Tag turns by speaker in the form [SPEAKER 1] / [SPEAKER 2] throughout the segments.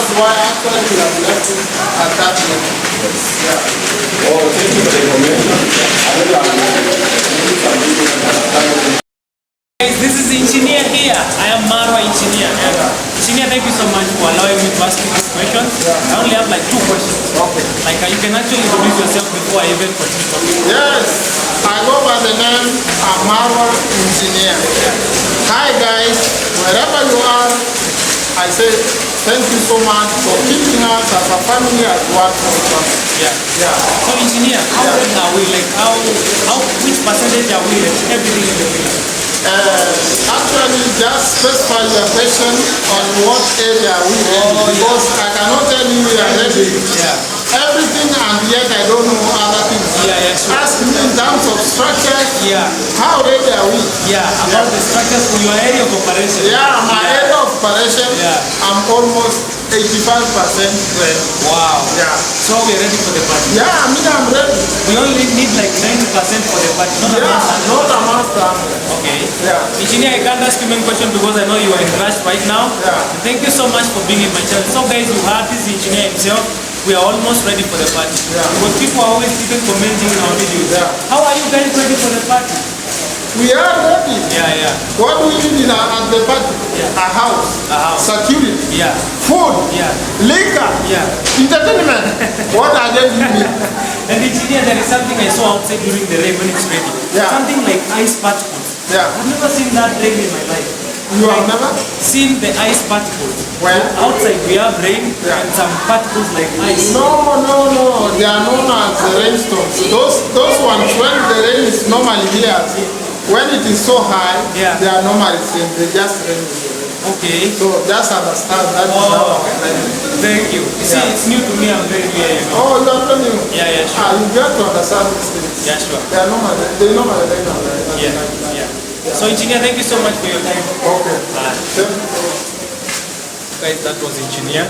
[SPEAKER 1] that's why actually we have left it at that level. Yes. Yeah.
[SPEAKER 2] Oh, thank you for the information.
[SPEAKER 3] Guys, this is the engineer here. I am Marwa engineer. Engineer, thank you so much for allowing me to ask you this question. I only have like 2 questions.
[SPEAKER 1] Okay.
[SPEAKER 3] Like you can actually introduce yourself before I even continue talking.
[SPEAKER 1] Yes, I go by the name Iammarwa engineer. Hi guys, wherever you are, I say thank you so much for keeping us as a family as one.
[SPEAKER 3] Yeah. So engineer, how ready are we? Like which percentage are we like everything in the village?
[SPEAKER 1] Actually, just specify your question on what area we ready, because I cannot tell you we are ready. Everything, and yet I don't know other things.
[SPEAKER 3] Sure.
[SPEAKER 1] Ask me in terms of structure. How ready are we?
[SPEAKER 3] About the structures for your area of operation.
[SPEAKER 1] My area of operation, I'm almost 85%.
[SPEAKER 3] Wow. So we're ready for the party.
[SPEAKER 1] I'm ready.
[SPEAKER 3] We only need like 90% for the party. Not
[SPEAKER 1] a master.
[SPEAKER 3] Okay. Engineer, I can't ask you many questions because I know you are in rush right now. Thank you so much for being in my channel. So guys, you heard this engineer himself. We are almost ready for the party. Because people are always even commenting in our videos. How are you guys ready for the party?
[SPEAKER 1] We are ready. What do we need at the party? A house. Security. Food. Liquor. Entertainment. What are they doing?
[SPEAKER 3] And engineer, there is something I saw outside during the rain when it's ready. Something like ice particles. I've never seen that rain in my life.
[SPEAKER 1] You have never
[SPEAKER 3] seen the ice particles?
[SPEAKER 1] Well,
[SPEAKER 3] outside we have rain and some particles like ice.
[SPEAKER 1] No. They are known as rainstorms. Those ones, when the rain is normally here, when it is so high, they are normally seen. They just rain.
[SPEAKER 3] Okay.
[SPEAKER 1] So just understand that.
[SPEAKER 3] Thank you. You see, it's new to me. I'm very new.
[SPEAKER 1] Oh, you are new.
[SPEAKER 3] Sure.
[SPEAKER 1] You get to understand these things.
[SPEAKER 3] Sure.
[SPEAKER 1] They are normally rain.
[SPEAKER 3] So engineer, thank you so much for your time.
[SPEAKER 1] Okay.
[SPEAKER 3] Guys, that was engineer.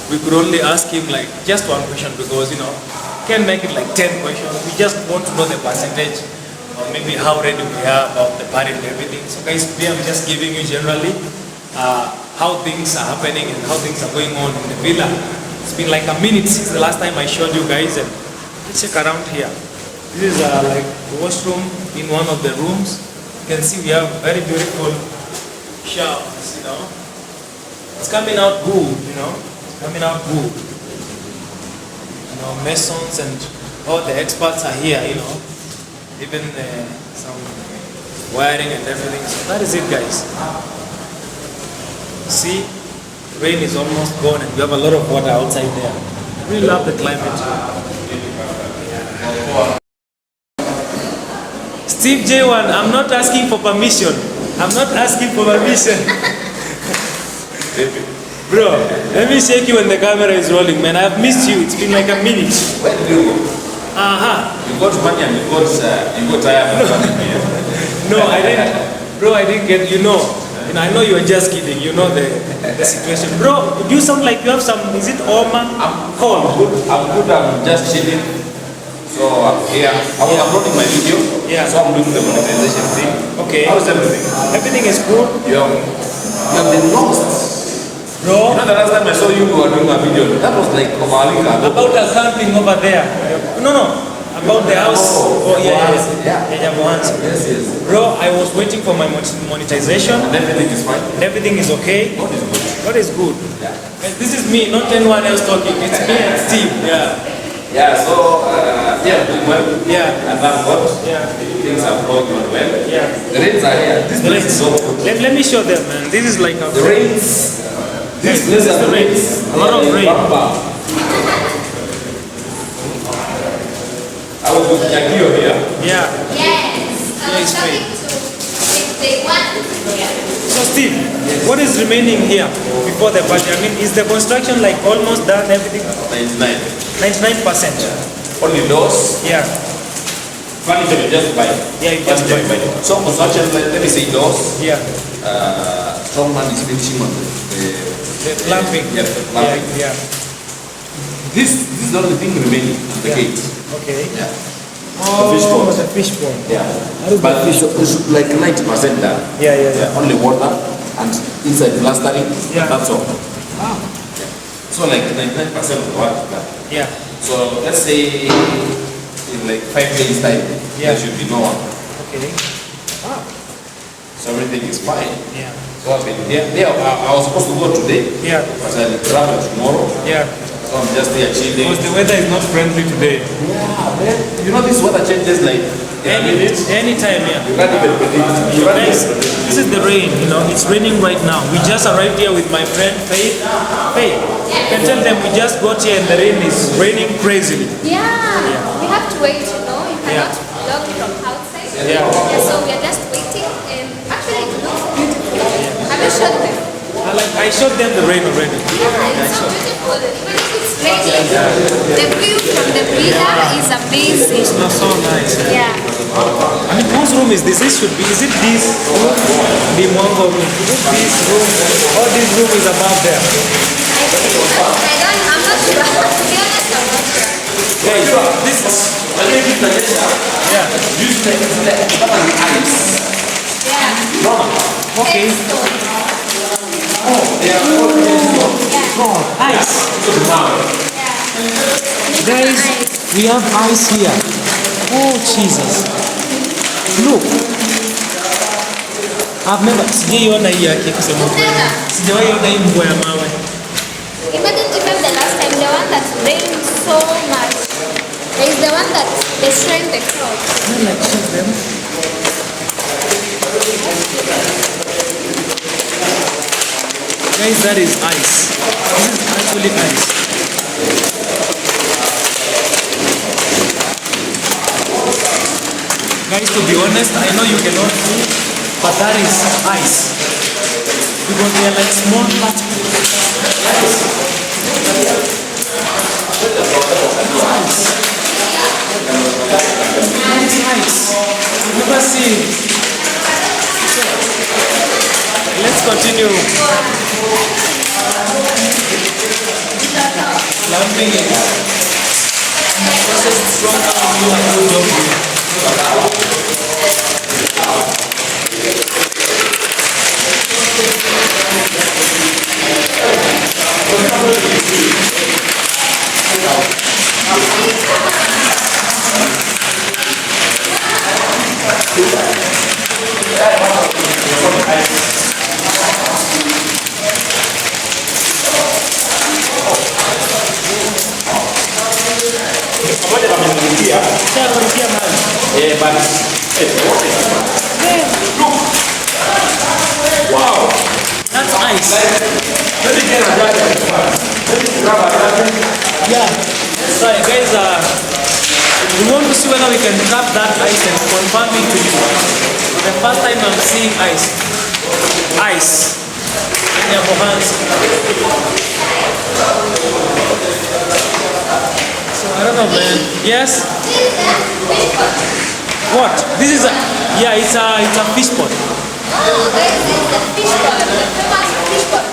[SPEAKER 3] We could only ask him like just 1 question because can't make it like 10 questions. We just want to know the percentage or maybe how ready we are about the party and everything. So guys, today I'm just giving you generally how things are happening and how things are going on in the villa. It's been like a minute since the last time I showed you guys, and let's check around here. This is like the washroom in one of the rooms. You can see we have very beautiful showers, It's coming out good, It's coming out good. Masons and all the experts are here, Even some wiring and everything. So that is it, guys. See, rain is almost gone and we have a lot of water outside there. I really love the climate. Steve J1, I'm not asking for permission. Bro, let me shake you when the camera is rolling, man. I've missed you. It's been like a minute.
[SPEAKER 2] Where did you go? You got money and you got tired of money.
[SPEAKER 3] No, I didn't. Bro, I didn't get, I know you are just kidding. You know the situation. Bro, you sound like you have some, is it Oma?
[SPEAKER 2] I'm good. I'm just chilling. So I was uploading my video. So I'm doing the monetization thing.
[SPEAKER 3] Okay.
[SPEAKER 2] How's everything?
[SPEAKER 3] Everything is good.
[SPEAKER 2] You have been lost.
[SPEAKER 3] Bro.
[SPEAKER 2] The last time I saw you were doing a video, that was like
[SPEAKER 3] about the camping over there. No. About the house.
[SPEAKER 2] Yes.
[SPEAKER 3] Bro, I was waiting for my monetization.
[SPEAKER 2] And everything is fine.
[SPEAKER 3] Everything is okay.
[SPEAKER 2] God is good.
[SPEAKER 3] This is me, not anyone else talking. It's me and Steve.
[SPEAKER 2] So doing well. And thank God. Things are going on well. The rains are here. This place is so good.
[SPEAKER 3] Let me show them, man. This is like
[SPEAKER 2] the rains.
[SPEAKER 3] This is the rains. A lot of rain.
[SPEAKER 2] I was with Yakio here.
[SPEAKER 3] Yes.
[SPEAKER 1] Yes.
[SPEAKER 3] So Steve, what is remaining here before the party? I mean, is the construction like almost done, everything? 99%.
[SPEAKER 2] Only doors. Furniture you just buy.
[SPEAKER 3] You just buy.
[SPEAKER 2] So construction, let me say doors. Strong man is finishing on
[SPEAKER 3] the plumbing.
[SPEAKER 2] The plumbing. This is the only thing remaining at the gate.
[SPEAKER 3] Okay.
[SPEAKER 2] The
[SPEAKER 3] fish pond.
[SPEAKER 2] But fish is like 90% done. Only water and inside plastering. That's all. So like 99% of the work is done.
[SPEAKER 3] Yeah.
[SPEAKER 2] So let's say in like 5 days time, there should be no one.
[SPEAKER 3] Okay. Wow.
[SPEAKER 2] So everything is fine.
[SPEAKER 3] Yeah.
[SPEAKER 2] So I've been there. I was supposed to go today.
[SPEAKER 3] Yeah.
[SPEAKER 2] But I'll travel tomorrow.
[SPEAKER 3] Yeah.
[SPEAKER 2] So I'm just here chilling.
[SPEAKER 3] Because the weather is not friendly today.
[SPEAKER 2] Yeah, man. You know this weather changes like in a minute.
[SPEAKER 3] Anytime, yeah.
[SPEAKER 2] You can't even predict. You can't
[SPEAKER 3] Guys,
[SPEAKER 2] even predict.
[SPEAKER 3] this is the rain, you know, it's raining right now. We just arrived here with my friend Faith. Faith, you can tell them we just got here and the rain is raining crazily.
[SPEAKER 4] Yeah, we have to wait, you know. You cannot vlog from outside.
[SPEAKER 3] Yeah.
[SPEAKER 4] So we are just waiting, and actually it looks beautiful. Have you showed them?
[SPEAKER 3] I showed them the rain already.
[SPEAKER 4] Yeah, it's so beautiful. Even if it's raining, the view from the villa is amazing.
[SPEAKER 3] It's not so nice.
[SPEAKER 4] Yeah.
[SPEAKER 3] I mean, whose room is this? Is it this room? The Mongo room. Is it this room? Or this room is above there?
[SPEAKER 4] I'm not sure. To be honest, I'm not sure.
[SPEAKER 3] Guys, this is... Yeah.
[SPEAKER 4] Yeah.
[SPEAKER 3] Okay. Ice. Guys, we have ice here. Oh, Jesus. Look. I've never... Sijaiona hii yake kusema kweli. Sijaiona hii mvua ya mawe.
[SPEAKER 4] Imagine even the last time, the one that rained so much. There is the one that destroyed the clouds.
[SPEAKER 3] I like to show them. Guys, that is ice. This is actually ice. Guys, to be honest, I know you cannot see, but that is ice. Because they are like small particles. Ice. Ice. That is ice. I've never seen. Let's continue. Slumping in. Process stronger on you and good job.
[SPEAKER 2] Wow.
[SPEAKER 3] That's ice.
[SPEAKER 2] Let me get a
[SPEAKER 3] Yeah. Sorry guys, we want to see whether we can grab that ice and confirm it to you. The first time I'm seeing ice. Ice. In your hands. So I don't know, man. Yes? What? This is a... Yeah, it's a fish pond.
[SPEAKER 4] Oh, this is the fish pond, the famous fish pond.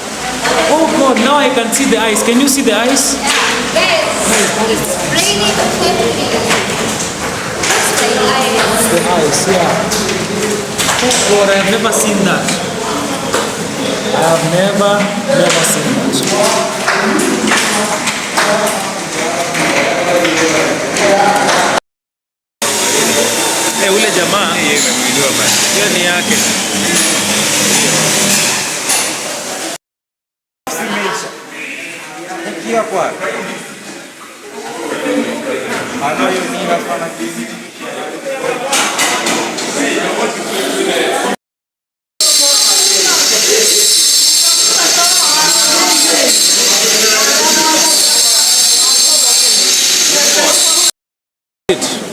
[SPEAKER 3] Oh God, now I can see the ice. Can you see the ice?
[SPEAKER 4] Yes, it's raining heavily. It's the ice.
[SPEAKER 3] The ice, yeah. Oh God, I have never seen that. I have never seen that. Hey, ule jamaa hiyo ni yake.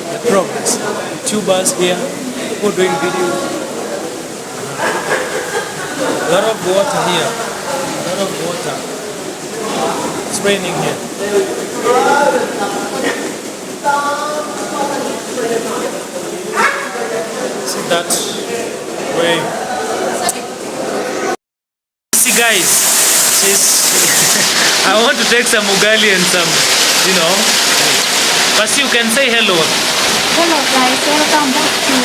[SPEAKER 3] The progress. YouTubers here, people doing videos. A lot of water here. A lot of water. It's raining here. See that wave. See guys, I want to take some ugali and some, you know. But you can say hello.
[SPEAKER 4] Hello guys, welcome back to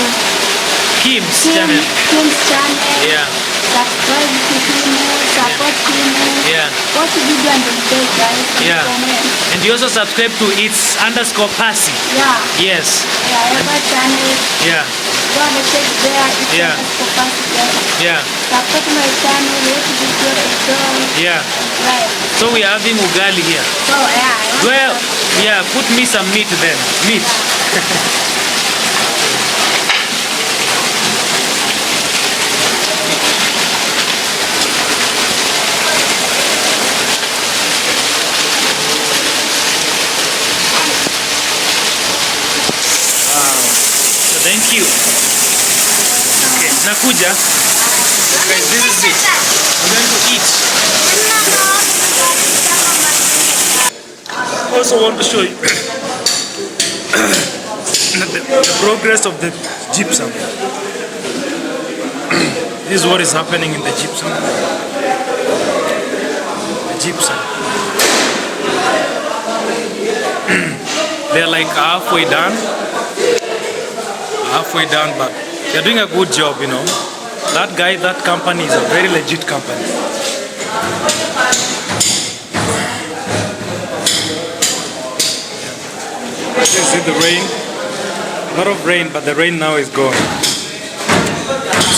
[SPEAKER 3] Kheem's channel.
[SPEAKER 4] Kheem's channel.
[SPEAKER 3] Yeah.
[SPEAKER 4] Subscribe to Kheem, support Kheem.
[SPEAKER 3] Yeah.
[SPEAKER 4] Watch video until day, guys.
[SPEAKER 3] Yeah.
[SPEAKER 4] Comment.
[SPEAKER 3] And you also subscribe to its_Passy.
[SPEAKER 4] Yeah.
[SPEAKER 3] Yes.
[SPEAKER 4] Yeah, I have a channel.
[SPEAKER 3] Yeah.
[SPEAKER 4] Go and check there. It's
[SPEAKER 3] Yeah. Yeah.
[SPEAKER 4] Support my channel. Watch video enjoy.
[SPEAKER 3] Yeah.
[SPEAKER 4] Right.
[SPEAKER 3] So we are having ugali here.
[SPEAKER 4] So yeah.
[SPEAKER 3] Well, yeah, put me some meat then. Meat. So thank you. Okay, nakuja. Guys, this is it. We're going to eat. I also want to show you the progress of the gypsum. This is what is happening in the gypsum. The gypsum. They're like halfway done, but they're doing a good job, you know. That guy, that company is a very legit company. You see the rain? A lot of rain, but the rain now is gone.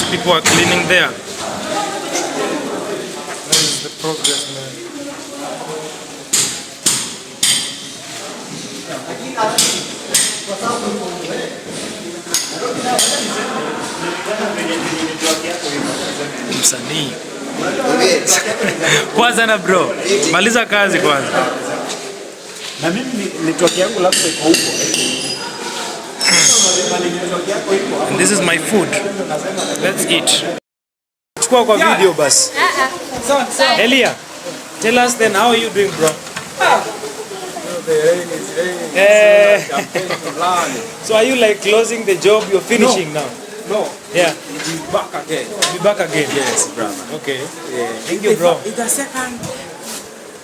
[SPEAKER 3] People are cleaning there. That is the progress, man. Msanii. Kwanza na bro, maliza kazi kwanza.
[SPEAKER 5] Na mimi network yangu labda iko huko.
[SPEAKER 3] And this is my food. Let's eat. Chukua kwa video basi. Elia, tell us then, how are you doing, bro?
[SPEAKER 5] The rain is raining.
[SPEAKER 3] So are you like closing the job? You're finishing now?
[SPEAKER 5] No.
[SPEAKER 3] Yeah.
[SPEAKER 5] We'll be back again.
[SPEAKER 3] Be back again?
[SPEAKER 5] Yes, brother.
[SPEAKER 3] Okay.
[SPEAKER 5] Yeah.
[SPEAKER 3] Thank you, bro.
[SPEAKER 5] It's the second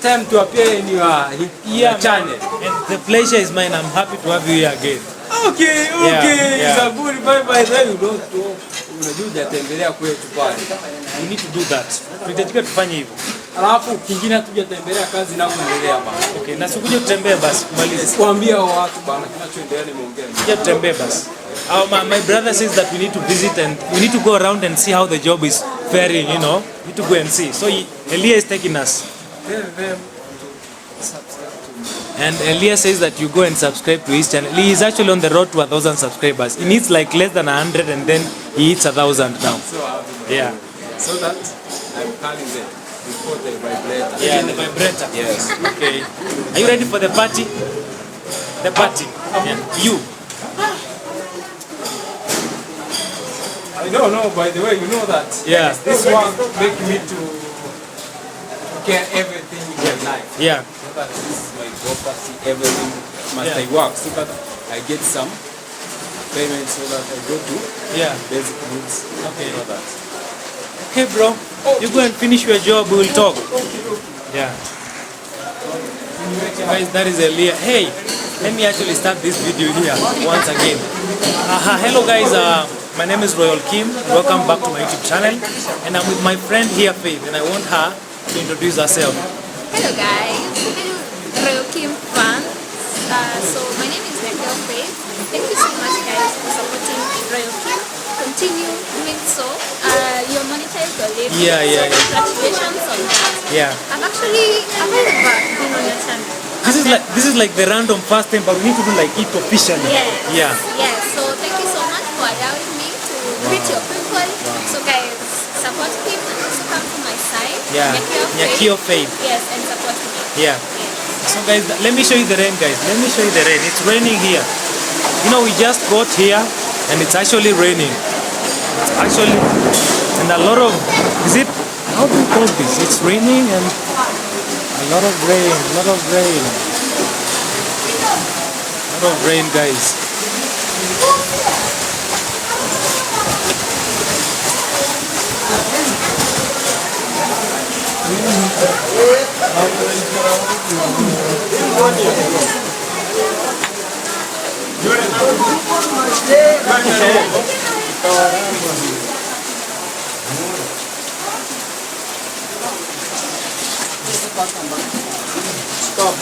[SPEAKER 5] time to appear in your channel.
[SPEAKER 3] And the pleasure is mine. I'm happy to have you here again.
[SPEAKER 5] Okay.
[SPEAKER 3] Yeah.
[SPEAKER 5] It's a good bye then you don't go. Unajua hujatembelea kwetu pale.
[SPEAKER 3] We need to do that. Tunahitajika tufanye hivyo.
[SPEAKER 5] Alafu kingine hatujatembelea kazi na kuendelea bana.
[SPEAKER 3] Okay, na sikuje tutembee basi kumaliza.
[SPEAKER 5] Kuambia watu bana kinachoendelea nimeongea.
[SPEAKER 3] Kuja tutembee basi. My brother says that we need to visit and we need to go around and see how the job is faring, you know. We need to go and see. So Elia is taking us.
[SPEAKER 5] Tell them to subscribe to me.
[SPEAKER 3] And Elia says that you go and subscribe to his channel. He is actually on the road to 1,000 subscribers. He needs like less than 100 and then he hits 1,000 now.
[SPEAKER 5] So
[SPEAKER 3] Yeah.
[SPEAKER 5] so that I'm calling them before the vibrator.
[SPEAKER 3] Yeah, the vibrator.
[SPEAKER 5] Yes.
[SPEAKER 3] Okay. Are you ready for the party? The party. Yeah. You.
[SPEAKER 5] I don't know, by the way, you know that.
[SPEAKER 3] Yeah.
[SPEAKER 5] This one make me to care everything in my life.
[SPEAKER 3] Yeah.
[SPEAKER 5] So that this is my property, everything must I work so that I get some payment so that I go to
[SPEAKER 3] Yeah.
[SPEAKER 5] basic needs.
[SPEAKER 3] Okay.
[SPEAKER 5] You know that.
[SPEAKER 3] Okay, bro. You go and finish your job. We will talk. Yeah. Guys, that is Elia. Hey, let me actually start this video here once again. Hello, guys. My name is Royal Kheem. Welcome back to my YouTube channel. And I'm with my friend here, Faith, and I want her to introduce herself.
[SPEAKER 4] Hello guys, hello Royal Kheem fans. So my name is Faith. Thank you so much guys for supporting Royal Kheem. Continue doing so. You're monetized already.
[SPEAKER 3] Yeah.
[SPEAKER 4] So congratulations on that.
[SPEAKER 3] Yeah.
[SPEAKER 4] I've never been on your channel.
[SPEAKER 3] This is like the random first time, but we need to do like it officially.
[SPEAKER 4] Yes.
[SPEAKER 3] Yeah.
[SPEAKER 4] Yes. So thank you so much for allowing me to greet your people. So guys, support him and also come to my side.
[SPEAKER 3] Yeah. Nyakio Faith.
[SPEAKER 4] Yes, and support me.
[SPEAKER 3] Yeah.
[SPEAKER 4] Yes.
[SPEAKER 3] So guys, let me show you the rain, guys. Let me show you the rain. It's raining here. You know, we just got here and it's actually raining. It's actually, and a lot of, how do you call this? It's raining and a lot of rain, guys.
[SPEAKER 1] Stop.